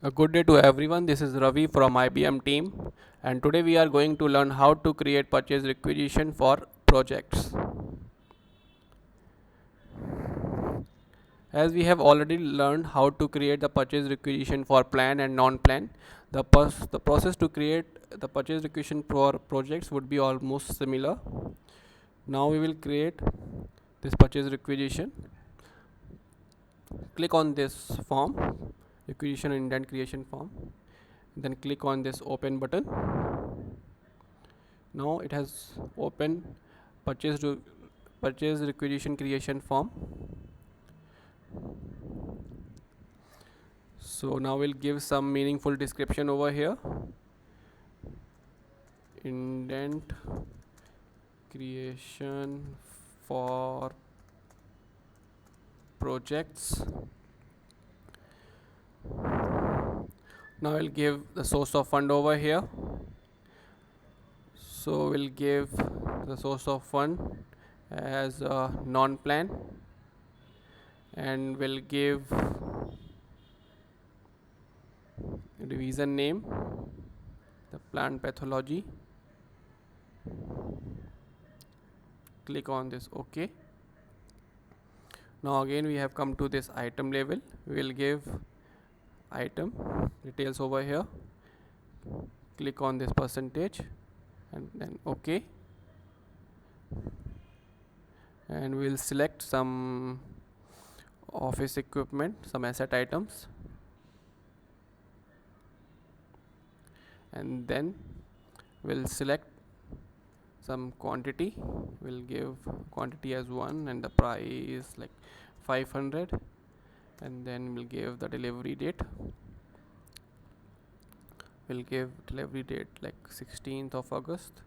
A good day to everyone. This is Ravi from IBM team, and today we are going to learn how to create purchase requisition for projects. As we have already learned how to create the purchase requisition for plan and non-plan, the process to create the purchase requisition for projects would be almost similar. Now we will create this purchase requisition. Click on this form, requisition indent creation form, then click on this open button. Now it has open purchase purchase requisition creation form. So now we'll give some meaningful description over here. Indent creation for projects. Now I'll give the source of fund over here. So we'll give the source of fund as a non-plan, and we'll give division name, the plant pathology. Click on this OK. Now again we have come to this item level. We will give item details over here. Click on this percentage and then OK, and we'll select some office equipment, some asset items, and then we'll select some quantity. We'll give quantity as 1 and the price like 500, and then we'll give the delivery date. We'll give delivery date like 16th of August.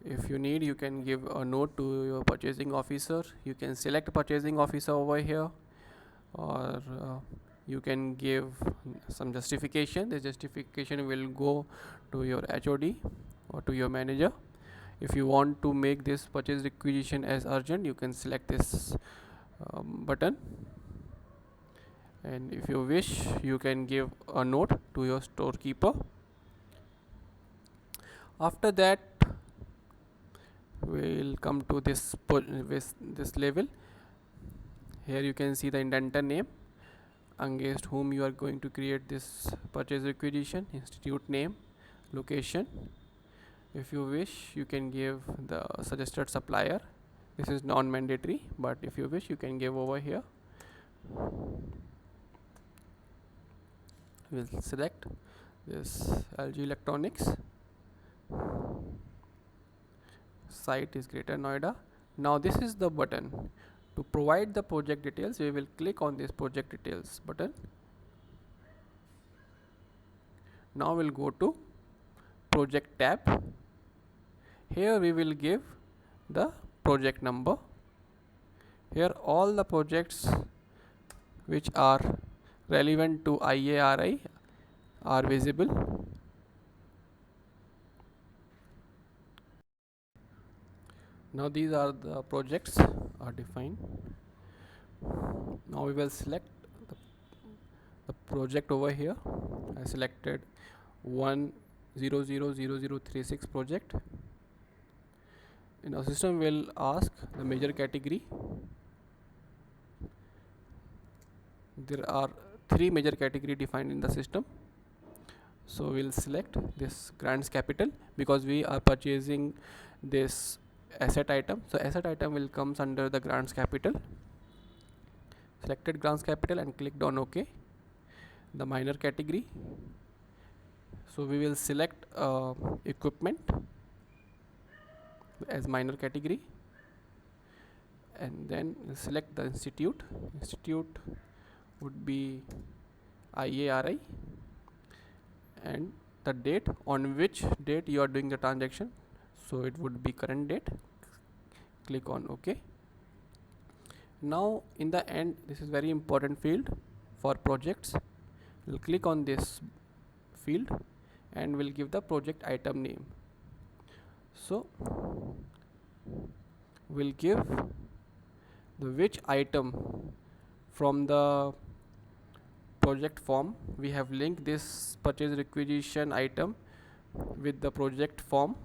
If you need, you can give a note to your purchasing officer. You can select purchasing officer over here, or you can give some justification. The justification will go to your HOD or to your manager. If you want to make this purchase requisition as urgent, you can select this button, and if you wish, you can give a note to your storekeeper. After that, we'll come to this level. Here you can see the indenter name against whom you are going to create this purchase requisition, institute name, location. If you wish, you can give the suggested supplier. This is non-mandatory, but if you wish, you can give over here. We'll select this LG Electronics. Site is Greater Noida. Now this is the button to provide the project details. We will click on this project details button. Now we'll go to project tab. Here we will give the project number. Here all the projects which are relevant to IARI are visible. Now these are the projects are defined. Now we will select the project over here. I selected 1000036 project. In our system will ask the major category. There are 3 major category defined in the system. So we'll select this grants capital because we are purchasing this asset item. So asset item will comes under the grants capital. Selected grants capital and clicked on OK. The minor category. So we will select equipment as minor category, and then select the institute. Institute would be IARI, and the date, on which date you are doing the transaction. So it would be current date. Click on OK. Now in the end, this is very important field for projects. We'll click on this field and we'll give the project item name. So we'll give the which item from the project form. We have linked this purchase requisition item with the project form.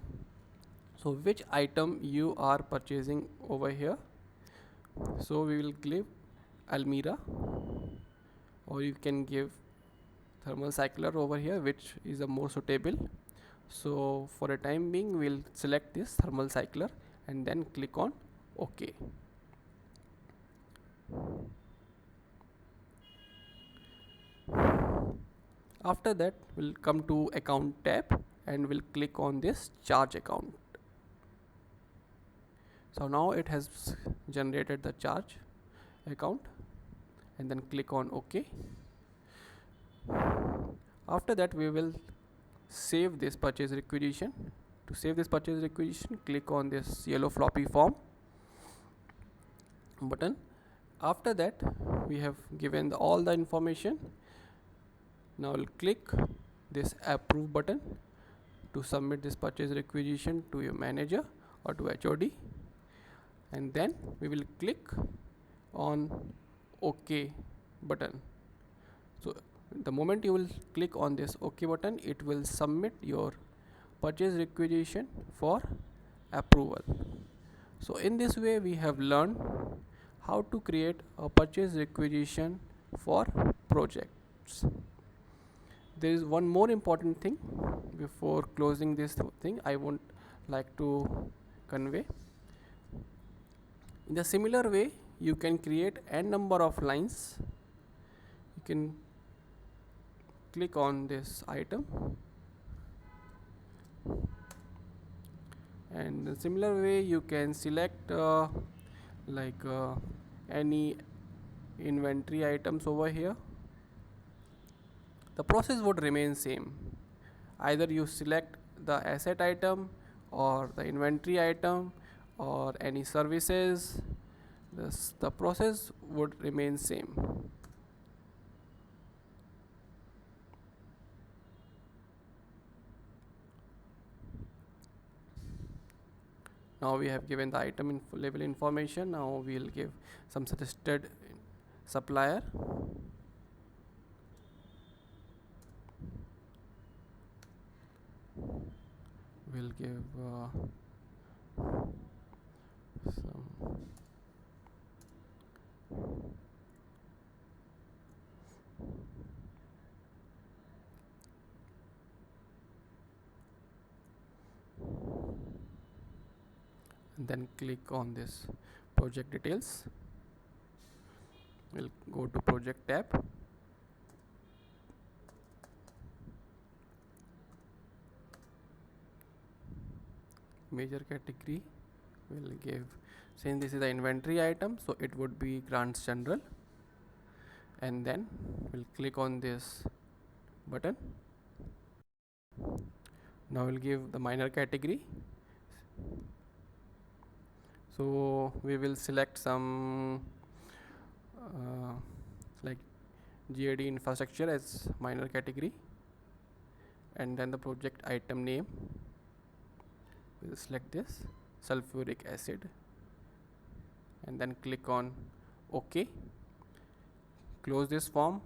So which item you are purchasing over here? So we will give Almira, or you can give thermal cycler over here, which is the more suitable. So for the time being, we'll select this thermal cycler and then click on OK. After that, we'll come to account tab and we'll click on this charge account. So now it has generated the charge account, and then click on OK. After that, we will save this purchase requisition. To save this purchase requisition, click on this yellow floppy form button. After that, we have given all the information. Now we'll click this approve button to submit this purchase requisition to your manager or to HOD, and then we will click on OK button. So the moment you will click on this OK button, it will submit your purchase requisition for approval. So in this way, we have learned how to create a purchase requisition for projects. There is one more important thing before closing this thing I would like to convey. In a similar way, you can create n number of lines. You can click on this item, and in a similar way you can select any inventory items over here. The process would remain same. Either you select the asset item or the inventory item or any services, the process would remain same. Now we have given the item level information. Now we will give some suggested supplier. We'll give some and then click on this project details. We'll go to project tab. Major category will give, since this is the inventory item, so it would be grants general, and then we'll click on this button. Now we'll give the minor category. So we will select some like GAD infrastructure as minor category, and then the project item name, we'll select this sulfuric acid, and then click on OK. Close this form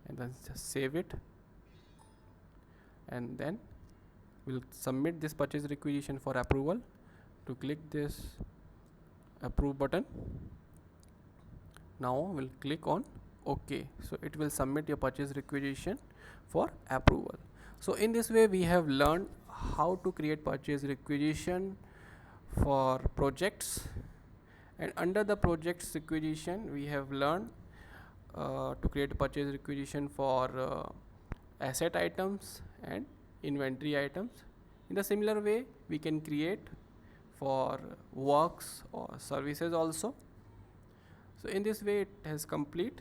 and then just save it, and then we'll submit this purchase requisition for approval. To click this approve button, now we'll click on OK. So it will submit your purchase requisition for approval. So in this way, we have learned how to create purchase requisition for projects, and under the projects requisition we have learned to create a purchase requisition for asset items and inventory items. In the similar way, we can create for works or services also. So in this way, it has complete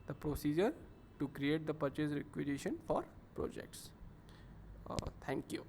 the procedure to create the purchase requisition for projects. Thank you.